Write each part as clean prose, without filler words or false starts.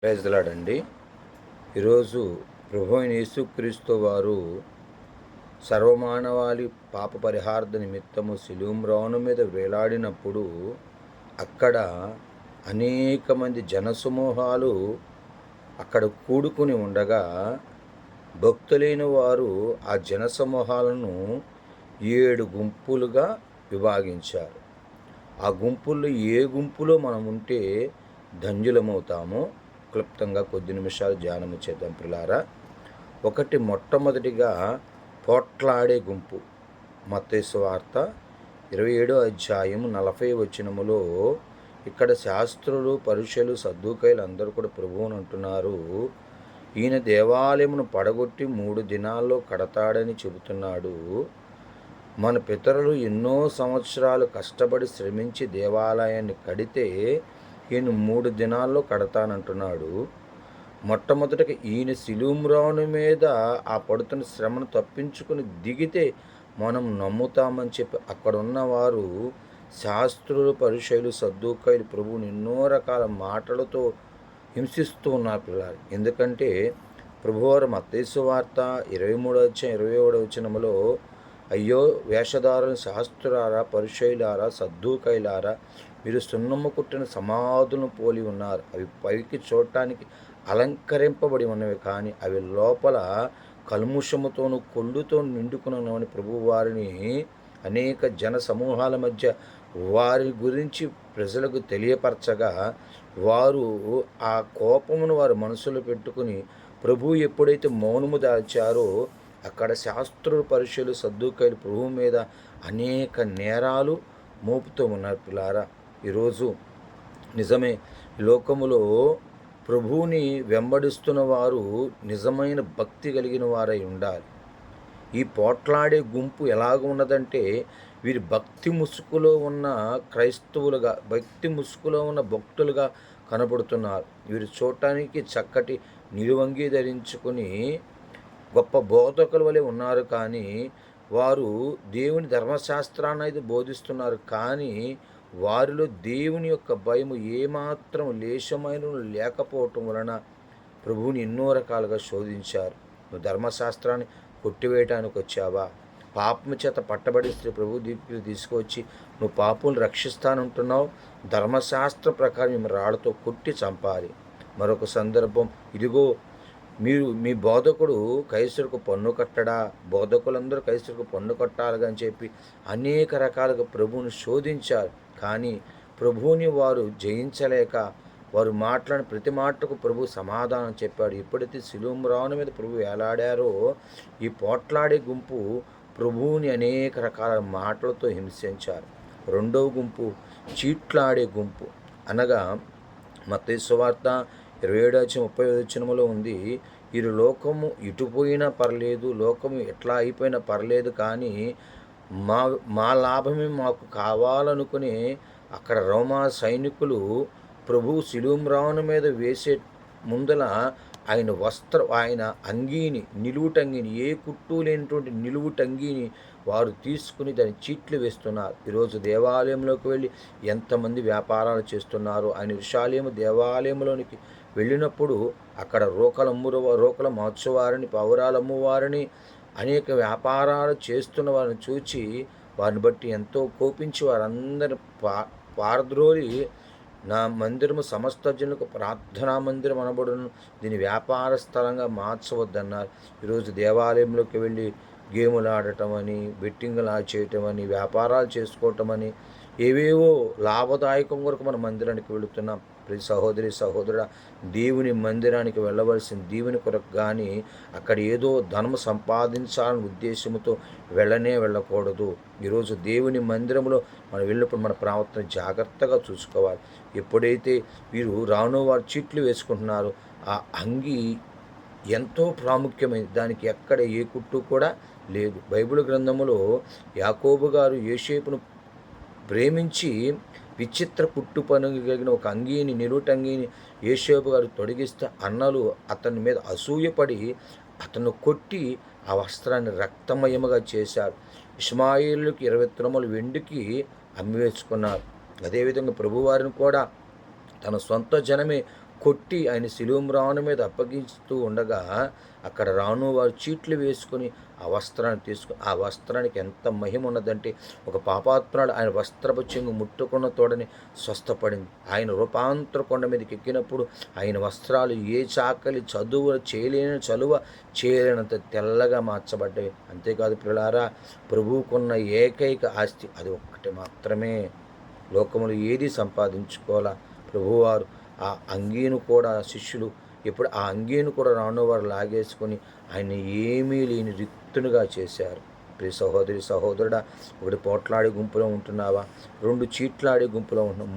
Praise the lord అండి. ఈరోజు ప్రభు అయిన యేసుక్రీస్తు వారు సర్వమానవాళి పాప పరిహార్థ నిమిత్తము శిలువ మీద వేలాడినప్పుడు అక్కడ అనేక మంది జనసమూహాలు అక్కడ కూడుకుని ఉండగా భక్తులైన వారు ఆ జనసమూహాలను 7 గుంపులుగా విభాగించారు. ఆ గుంపుల్లో ఏ గుంపులో మనం ఉంటే ధన్యులమవుతామో క్లుప్తంగా కొద్ది నిమిషాలు ధ్యానము చేద్దాం ప్రిలారా. మొట్టమొదటిగా పోట్లాడే గుంపు. మత్తయి సువార్త 27వ అధ్యాయం 40వ వచనములో ఇక్కడ శాస్త్రులు, పరిసయ్యులు, సద్దూకయ్యులు అందరూ కూడా ప్రభువుని అంటున్నారు, ఈయన దేవాలయమును పడగొట్టి 3 దినాల్లో కడతాడని చెబుతున్నాడు. మన పితరులు ఎన్నో సంవత్సరాలు కష్టపడి శ్రమించి దేవాలయాన్ని కడితే ఈయన 3 దినాల్లో కడతానంటున్నాడు. మొట్టమొదటిగా ఈయన శిలువ మీద ఆ పడుతున్న శ్రమను తప్పించుకుని దిగితే మనం నమ్ముతామని చెప్పి అక్కడ ఉన్నవారు శాస్త్రులు, పరిసయ్యులు, సద్దూకయ్యులు ప్రభువుని ఎన్నో రకాల మాటలతో హింసిస్తూ ఉన్నారు పిల్లలు. ఎందుకంటే ప్రభువారు మత్తయి సువార్త 23వ అధ్యాయం 27వ వచనములో, అయ్యో వేషధారుల శాస్త్రులారా, పరిసయ్యులారా, సద్దూకయ్యులారా, మీరు సున్నము కుట్టిన సమాధులను పోలి ఉన్నారు. అవి పైకి చూడటానికి అలంకరింపబడి ఉన్నవి, కానీ అవి లోపల కల్ముషముతోనూ కొల్లుతో నిండుకున్నవని ప్రభువు వారిని అనేక జన సమూహాల మధ్య వారి గురించి ప్రజలకు తెలియపరచగా, వారు ఆ కోపమును వారి మనసులో పెట్టుకుని ప్రభువు ఎప్పుడైతే మౌనము దాల్చారో అక్కడ శాస్త్రులు, పరిసయ్యులు, సద్దూకయ్యులు ప్రభువు మీద అనేక నేరాలు మోపుతూ ఉన్నారు పిల్లారా. ఈరోజు నిజమే, లోకములో ప్రభువుని వెంబడిస్తున్న వారు నిజమైన భక్తి కలిగిన వారై ఉండాలి. ఈ పోట్లాడే గుంపు ఎలాగ ఉన్నదంటే, వీరి భక్తి ముసుగులో ఉన్న క్రైస్తవులుగా, భక్తి ముసుగులో ఉన్న భక్తులుగా కనబడుతున్నారు. వీరు చూడటానికి చక్కటి నిలువంగి ధరించుకుని గొప్ప బోధకుల వలె ఉన్నారు, కానీ వారు దేవుని ధర్మశాస్త్రాన్ని అయితే బోధిస్తున్నారు, కానీ వారిలో దేవుని యొక్క భయము ఏమాత్రం లేశమైన లేకపోవటం వలన ప్రభువుని ఎన్నో రకాలుగా శోధించారు. నువ్వు ధర్మశాస్త్రాన్ని కొట్టివేయటానికి వచ్చావా? పాపము చేత పట్టబడి ప్రభు దీనికి తీసుకువచ్చి నువ్వు పాపులను రక్షిస్తానంటున్నావు. ధర్మశాస్త్ర ప్రకారం మేము రాళ్లతో కొట్టి చంపాలి. మరొక సందర్భం, ఇదిగో మీ బోధకుడు కైసరుకు పన్ను కట్టడా, బోధకులందరూ కైసరుకు పన్ను కట్టాలి అని చెప్పి అనేక రకాలుగా ప్రభువుని శోధించారు. కానీ ప్రభువుని వారు జయించలేక వారు మాట్లాడిన ప్రతి మాటకు ప్రభు సమాధానం చెప్పాడు. ఎప్పుడైతే శిలువ మీద ప్రభు వేలాడారో ఈ పోట్లాడే గుంపు ప్రభువుని అనేక రకాల మాటలతో హింసించారు. రెండవ గుంపు చీట్లాడే గుంపు, అనగా మత్తయి సువార్త 27:30 వచనములో ఉంది, ఈ లోకము ఇటుపోయినా పర్లేదు, లోకము ఎట్లా అయిపోయినా పర్లేదు, కానీ మా లాభమే మాకు కావాలనుకుని అక్కడ రోమా సైనికులు ప్రభు శిలువ మీద వేసే ముందల ఆయన అంగీని, నిలువుటంగీని, ఏ కుట్టు లేనటువంటి నిలువుటంగీని వారు తీసుకుని దాన్ని చీట్లు వేస్తున్నారు. ఈరోజు దేవాలయంలోకి వెళ్ళి ఎంతమంది వ్యాపారాలు చేస్తున్నారు. ఆయన యెరూషలేము దేవాలయంలోనికి వెళ్ళినప్పుడు అక్కడ రోకలు మార్చువారిని, పావురాలు అమ్మువారిని, అనేక వ్యాపారాలు చేస్తున్న వారిని చూచి వారిని బట్టి ఎంతో కోపించి వారందరి పారద్రోలి, నా మందిరము సమస్త జనులకు ప్రార్థనా మందిరం అనబడును, దీని వ్యాపార స్థలంగా మార్చవద్దన్నారు. ఈరోజు దేవాలయంలోకి వెళ్ళి గేములు ఆడటం అని, బెట్టింగ్లు చేయటం అని, వ్యాపారాలు చేసుకోవటం అని, ఏవేవో లాభదాయకం కొరకు మన మందిరానికి వెళుతున్నాం. ప్రతి సహోదరి సహోదరుడా, దేవుని మందిరానికి వెళ్ళవలసిన దేవుని కొరకు, కానీ అక్కడ ఏదో ధనము సంపాదించాలనే ఉద్దేశంతో వెళ్ళకూడదు. ఈరోజు దేవుని మందిరంలో మనం వెళ్ళినప్పుడు మన ప్రవర్తన జాగ్రత్తగా చూసుకోవాలి. ఎప్పుడైతే వీరు వారు చీట్లు వేసుకుంటున్నారో ఆ అంగి ఎంతో ప్రాముఖ్యమైనది, దానికి ఎక్కడ ఏ కుట్టు కూడా లేదు. బైబిల్ గ్రంథములో యాకోబు గారు యోసేపును ప్రేమించి విచిత్ర కుట్టు పని కలిగిన ఒక అంగీని, నిలువుటంగీని యోసేపు గారు తొడిగిస్తే అన్నలు అతని మీద అసూయపడి అతను కొట్టి ఆ వస్త్రాన్ని రక్తమయముగా చేశారు. ఇష్మాయేలుకి 20 తులముల వెండికి అమ్మివేసుకున్నారు. అదేవిధంగా ప్రభువారిని కూడా తన సొంత జనమే కొట్టి ఆయన శిలువ మీద అప్పగిస్తూ ఉండగా అక్కడ రాను వారు చీట్లు వేసుకొని ఆ వస్త్రాన్ని తీసుకుని, ఆ వస్త్రానికి ఎంత మహిమ ఉన్నదంటే ఒక పాపాత్మురాలు ఆయన వస్త్రపు చెంగు ముట్టుకున్న తోడని స్వస్థపడింది. ఆయన రూపాంతర కొండ మీదకి ఎక్కినప్పుడు ఆయన వస్త్రాలు ఏ చాకలి చలువ చేయలేనంత తెల్లగా మార్చబడ్డాయి. అంతేకాదు ప్రియులారా, ప్రభువుకున్న ఏకైక ఆస్తి అది ఒక్కటి మాత్రమే. లోకములు ఏది సంపాదించుకోవాలా, ప్రభువారు ఆ అంగీను కూడా శిష్యులు ఎప్పుడు ఆ అంగీను కూడా రానువారు లాగేసుకొని ఆయన ఏమీ లేని రిక్తునిగా చేశారు. ప్రియ సహోదరి సహోదరుడా, ఒకటి పోట్లాడే గుంపులో ఉంటున్నావా, రెండు చీట్లాడే గుంపులో ఉంటున్నావు,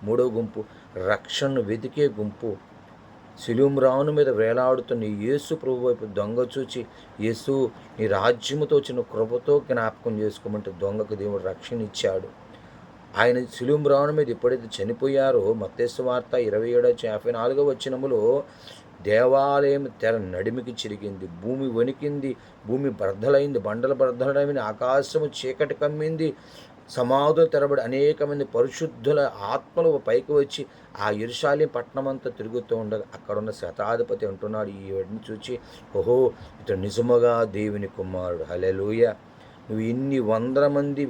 మూడో గుంపు రక్షణను వెతికే గుంపు. శిలువ మీద వేలాడుతున్న యేసు ప్రభు వైపు దొంగ చూచి, యేసు నీ రాజ్యముతో వచ్చిన కృపతో జ్ఞాపకం చేసుకోమంటే దొంగకు దేవుడు రక్షణ ఇచ్చాడు. ఆయన శిలువ మీద ఎప్పుడైతే చనిపోయారో మత్తయి సువార్త 27:54 వచనములో దేవాలయం తెర నడిమికి చిరిగింది, భూమి వణికింది, భూమి బర్ధలైంది, బండలు బర్ధలైంది, ఆకాశము చీకటి కమ్మింది, సమాధులు తెరబడి అనేక మంది పరిశుద్ధుల ఆత్మలు పైకి వచ్చి ఆ యెరూషలేము పట్టణమంతా తిరుగుతూ ఉండగా అక్కడున్న శతాధిపతి అంటున్నాడు ఈ వాడిని చూచి, ఓహో ఇతడు నిజముగా దేవుని కుమారుడు, హల్లెలూయా. నువ్వు ఇన్ని వందల మంది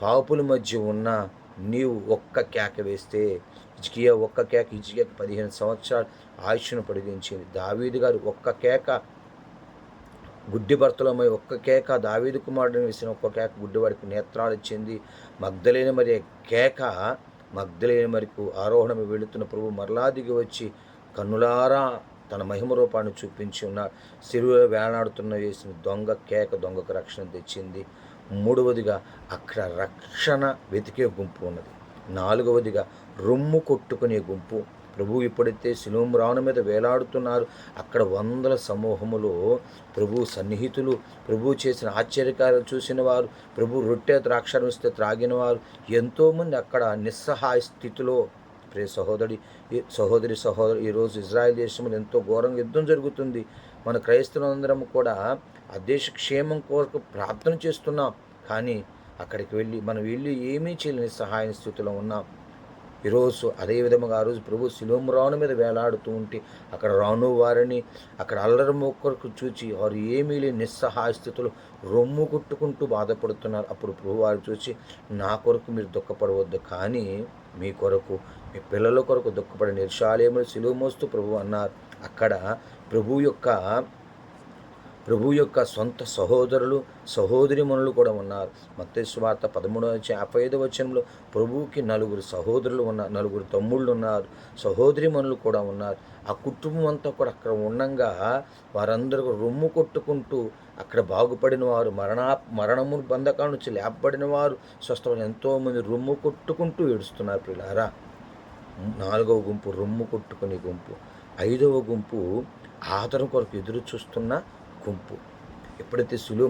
పాపుల మధ్య ఉన్నా నీవు ఒక్క కేక వేస్తే, హిజ్కియా ఒక్క కేక, హిజ్కియాకి 15 సంవత్సరాలు ఆయుష్ను పొడిగించింది. దావీదు గారు ఒక్క కేక, గుడ్డి భర్తలమై ఒక్క కేక, దావీదు కుమారుడిని వేసిన ఒక్క కేక గుడ్డివాడికి నేత్రాలు ఇచ్చింది. మగ్ధలేని మరి కేక, మగ్ధలేని మరికి ఆరోహణము వెళుతున్న ప్రభు మరలా దిగి వచ్చి కన్నులారా తన మహిమ రూపాన్ని చూపించి ఉన్నాడు. సిలువలో వేలాడుతున్న వేసిన దొంగ కేక దొంగకు రక్షణ తెచ్చింది. మూడవదిగా అక్కడ రక్షణ వెతికే గుంపు ఉన్నది. నాలుగవదిగా రొమ్ము కొట్టుకునే గుంపు. ప్రభు ఎప్పుడైతే శిలువ మీద వేలాడుతున్నారు అక్కడ వందల సమూహములో ప్రభు సన్నిహితులు, ప్రభు చేసిన ఆశ్చర్యకార్యాలు చూసిన వారు, ప్రభు రొట్టె ద్రాక్షారసం ఇస్తే త్రాగిన వారు ఎంతోమంది అక్కడ నిస్సహాయ స్థితిలో. ప్రియ సహోదరి ఈరోజు ఇజ్రాయెల్ దేశంలో ఎంతో ఘోరంగా యుద్ధం జరుగుతుంది. మన క్రైస్తవులందరం కూడా ఆ దేశ క్షేమం కొరకు ప్రార్థన చేస్తున్నాం, కానీ అక్కడికి మనం వెళ్ళి ఏమీ చేయలేని సహాయ స్థితిలో ఉన్నాం. ఈరోజు అదేవిధంగా ఆ రోజు ప్రభు శిలువ మీద వేలాడుతూ ఉంటే అక్కడ రాను వారిని అక్కడ అల్లరి మొక్కరకు చూచి వారు ఏమీ లేని నిస్సహాయ స్థితిలో రొమ్ము కొట్టుకుంటూ బాధపడుతున్నారు. అప్పుడు ప్రభు వారు చూసి, నా కొరకు మీరు దుఃఖపడవద్దు, కానీ మీ కొరకు మీ పిల్లల కొరకు దుఃఖపడిన యెరూషలేములో శిలువ మోస్తూ ప్రభు అన్నారు. అక్కడ ప్రభు యొక్క సొంత సహోదరులు సహోదరిమణులు కూడా ఉన్నారు. మత్తయి సువార్త 13:55 వచనంలో ప్రభువుకి 4 సహోదరులు ఉన్నారు, 4 తమ్ముళ్ళు ఉన్నారు, సహోదరిమణులు కూడా ఉన్నారు. ఆ కుటుంబం అంతా కూడా అక్కడ ఉండగా వారందరూ రొమ్ము కొట్టుకుంటూ అక్కడ బాగుపడిన వారు, మరణము బంధకాల నుంచి లేపబడిన వారు, స్వస్థమైన ఎంతోమంది రొమ్ము కొట్టుకుంటూ ఏడుస్తున్నారు. పిల్లారా, 4వ గుంపు రొమ్ము కొట్టుకునే గుంపు. 5వ గుంపు ఆదరణ కొరకు ఎదురు చూస్తున్న గుంపు. ఎప్పుడైతే శిలువ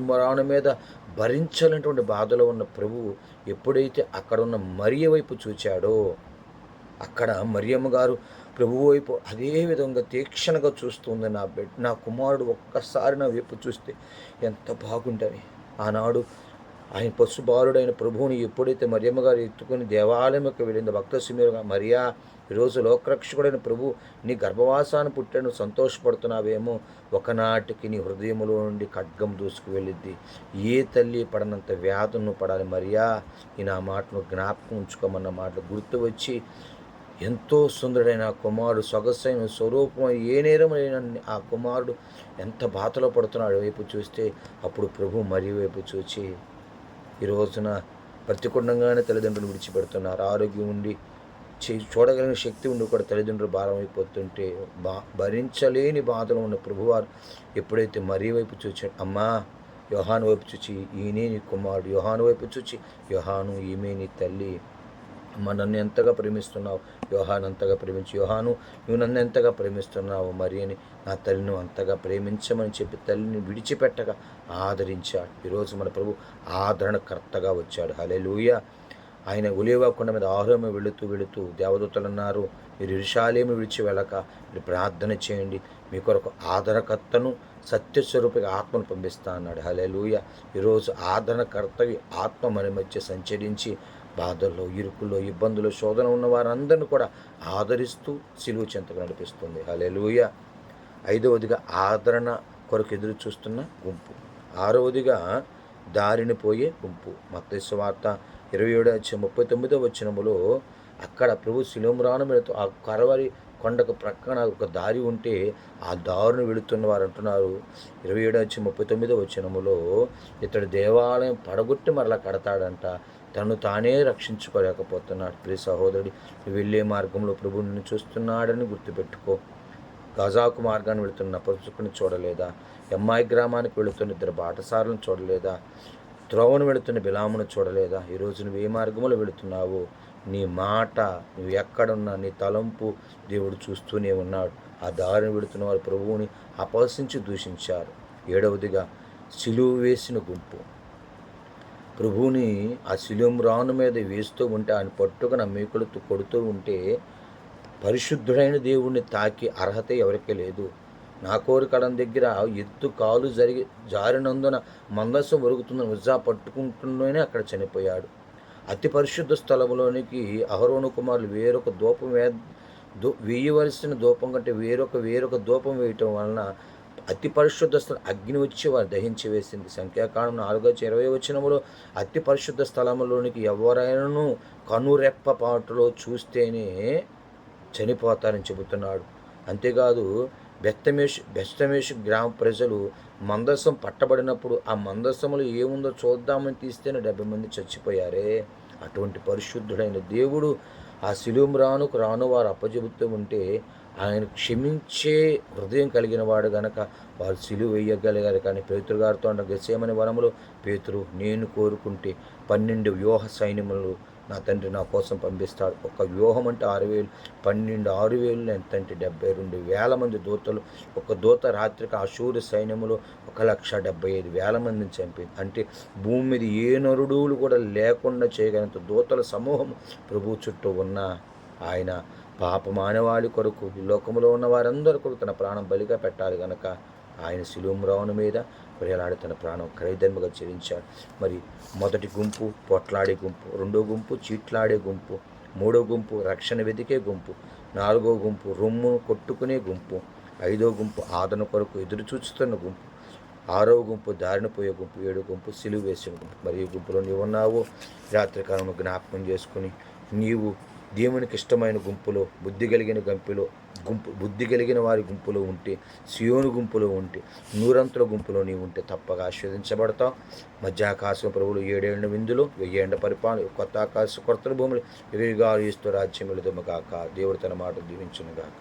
మీద భరించాలనేటువంటి బాధలో ఉన్న ప్రభువు ఎప్పుడైతే అక్కడ ఉన్న మరియ వైపు చూచాడో, అక్కడ మరియమ్మ గారు ప్రభువు వైపు అదే విధంగా తీక్షణగా చూస్తుంది. నా కుమారుడు ఒక్కసారి నా వైపు చూస్తే ఎంత బాగుంటుంది. ఆనాడు ఆయన పశుబాలుడైన ప్రభువుని ఎప్పుడైతే మరియమ్మ గారు ఎత్తుకొని దేవాలయంకి వెళ్ళిందో, భక్త సిమేరుగా, మరియా, ఈరోజు లోకరక్షకుడైన ప్రభు నీ గర్భవాసాన్ని పుట్టాను సంతోషపడుతున్నావేమో, ఒకనాటికి నీ హృదయంలో నుండి ఖడ్గం దూసుకు వెళ్ళిద్ది. ఏ తల్లి పడనంత వ్యాధులను పడాలి. మరియా, ఈ నా మాటను జ్ఞాపకం ఉంచుకోమన్న మాటలు గుర్తు వచ్చి, ఎంతో సుందరుడైన ఆ కుమారుడు, సొగసైన స్వరూపం, ఏ నేరమైన ఆ కుమారుడు ఎంత బాధలో పడుతున్నాడు వైపు చూస్తే, అప్పుడు ప్రభు మరి వైపు చూచి, ఈ రోజున ప్రతికూలంగానే తల్లిదండ్రులు విడిచిపెడుతున్నారు. ఆరోగ్యం ఉండి చూడగలిగిన శక్తి ఉండి కూడా తల్లిదండ్రులు భారం అయిపోతుంటే భరించలేని బాధలో ఉన్న ప్రభువారు ఎప్పుడైతే మరీ వైపు చూచాడు, అమ్మా యోహాను వైపు చూచి, ఈయనే నీ కుమారుడు, యోహాను వైపు చూచి, యోహాను ఈమె నీ తల్లి, అమ్మ నన్ను ఎంతగా ప్రేమిస్తున్నావు, యోహాను అంతగా ప్రేమించి, యోహాను నువ్వు నన్ను ఎంతగా ప్రేమిస్తున్నావు మరి అని నా తల్లిని అంతగా ప్రేమించమని చెప్పి తల్లిని విడిచిపెట్టగా ఆదరించాడు. ఈరోజు మన ప్రభు ఆదరణకర్తగా వచ్చాడు. హల్లెలూయా. ఆయన ఒలీవ కొండ మీద ఆహారము వెళుతూ దేవదూతలు అన్నారు, మీరు యెరూషలేము విడిచి వెళ్ళక మీరు ప్రార్థన చేయండి, మీ కొరకు ఆదరణకర్తను సత్యస్వరూపిగా ఆత్మను పంపిస్తా అన్నాడు. హల్లెలూయా. ఈరోజు ఆదరణకర్తవి ఆత్మ మన మధ్య సంచరించి బాధల్లో, ఇరుకుల్లో, ఇబ్బందులు, శోధన ఉన్న వారందరిని కూడా ఆదరిస్తూ సిలువ చెంతకు నడిపిస్తుంది. హల్లెలూయా. ఐదవదిగా ఆదరణ కొరకు ఎదురు చూస్తున్న గుంపు. ఆరవదిగా దారిని పోయే గుంపు. మత్తయి సువార్త 27:39 అక్కడ ప్రభు శిలువ వెళుతూ ఆ కరవరి కొండకు ప్రక్కన ఒక దారి ఉంటే ఆ దారిని వెళుతున్న వారు అంటున్నారు 27:39 ఇతడు దేవాలయం పడగొట్టి మరలా కడతాడంట, తను తానే రక్షించుకోలేకపోతున్నాడు. ప్రియ సహోదరుడి, వెళ్ళే మార్గంలో ప్రభు నిన్ను చూస్తున్నాడని గుర్తుపెట్టుకో. గజాకు మార్గాన్ని వెళుతున్న నపుంసకుని చూడలేదా? ఎమ్మాయి గ్రామానికి వెళుతున్న ఇద్దరు బాటసారులను చూడలేదా? త్రోవను వెళుతున్న బిలామును చూడలేదా? ఈరోజు నువ్వు ఏ మార్గంలో వెళుతున్నావు? నీ మాట, నువ్వు ఎక్కడున్నా నీ తలంపు దేవుడు చూస్తూనే ఉన్నాడు. ఆ దారిని వెళుతున్న వారు ప్రభువుని అపహసించి దూషించారు. ఏడవదిగా సిలువ వేసిన గుంపు. ప్రభువుని ఆ శిలువ మీద వేస్తూ ఉంటే ఆయన పట్టుకుని అమ్మీకులతో కొడుతూ ఉంటే పరిశుద్ధుడైన దేవుణ్ణి తాకి అర్హత ఎవరికీ లేదు. నా కోరికడం దగ్గర ఎత్తు కాలు జారినందున మందసం ఒరుగుతున్న ఉజ్జా పట్టుకుంటూనే అక్కడ చనిపోయాడు. అతి పరిశుద్ధ స్థలంలోనికి అహరోను కుమారులు వేరొక ధూపం వేయవలసిన ధూపం కంటే వేరొక ధూపం వేయటం వలన అతి పరిశుద్ధ స్థలం అగ్ని వచ్చి వారు దహించి వేసింది. సంఖ్యాకాండం 4:20 అతి పరిశుద్ధ స్థలంలోనికి ఎవరైనాను కనురెప్ప పాటులో చూస్తేనే చనిపోతారని చెబుతున్నాడు. అంతేకాదు బెస్తమేషు గ్రామ ప్రజలు మందసం పట్టబడినప్పుడు ఆ మందసములు ఏముందో చూద్దామని తీస్తేనే 70 మంది చచ్చిపోయారే. అటువంటి పరిశుద్ధుడైన దేవుడు ఆ శిలువ రాను వారు అప్పచెబుతూ ఉంటే ఆయన క్షమించే హృదయం కలిగిన వాడు గనక వారు సిలువ వేయగలిగారు. కానీ పేతురు గారితో అంట గెత్సేమనే వనములో, పేతురు, నేను కోరుకుంటే 12 వ్యూహ సైన్యములు నా తండ్రి నా కోసం పంపిస్తాడు. ఒక వ్యూహం అంటే 6,000, 12 6,000 ఎంతంటే 72,000 మంది దూతలు. ఒక దూత రాత్రికి అశూరు సైన్యములో 1,75,000 మందిని చంపింది. అంటే భూమి మీద ఏ నరుడులు కూడా లేకుండా చేయగలంత దూతల సమూహం ప్రభు చుట్టూ ఉన్న ఆయన పాప మానవాళి కొరకు ఈ లోకంలో ఉన్న వారందరి కొరకు తన ప్రాణం బలిగా పెట్టాలి గనక ఆయన శిలువ మీద వేలాడి తన ప్రాణం ఖరీదముగా చెల్లించాడు. మరి మొదటి గుంపు పొట్లాడే గుంపు, రెండో గుంపు చీట్లాడే గుంపు, మూడో గుంపు రక్షణ వెతికే గుంపు, నాలుగో గుంపు రొమ్ము కొట్టుకునే గుంపు, ఐదో గుంపు ఆదరణ కొరకు ఎదురు చూస్తున్న గుంపు, ఆరవ గుంపు దారిన పోయే గుంపు, ఏడో గుంపు సిలువ వేసిన గుంపు. మరి ఈ గుంపులో నీవు ఉన్నావు. రాత్రికాలం జ్ఞాపకం చేసుకుని నీవు దేవునికి ఇష్టమైన గుంపులో, బుద్ధి కలిగిన వారి గుంపులో ఉంటే, సియోను గుంపులో ఉంటే, నూరంతుల గుంపులో నీవు ఉంటే తప్పగా ఆశీర్వదించబడతావు. మధ్యాకాశం ప్రభువులు 7 ఏళ్ల విందులు, 1000 ఏళ్ల పరిపాలన, కొత్త ఆకాశ కొత్త భూములు, 20 రాజ్యం వెళుదము గాక. దేవుడు తన మాట దీవించును గాక.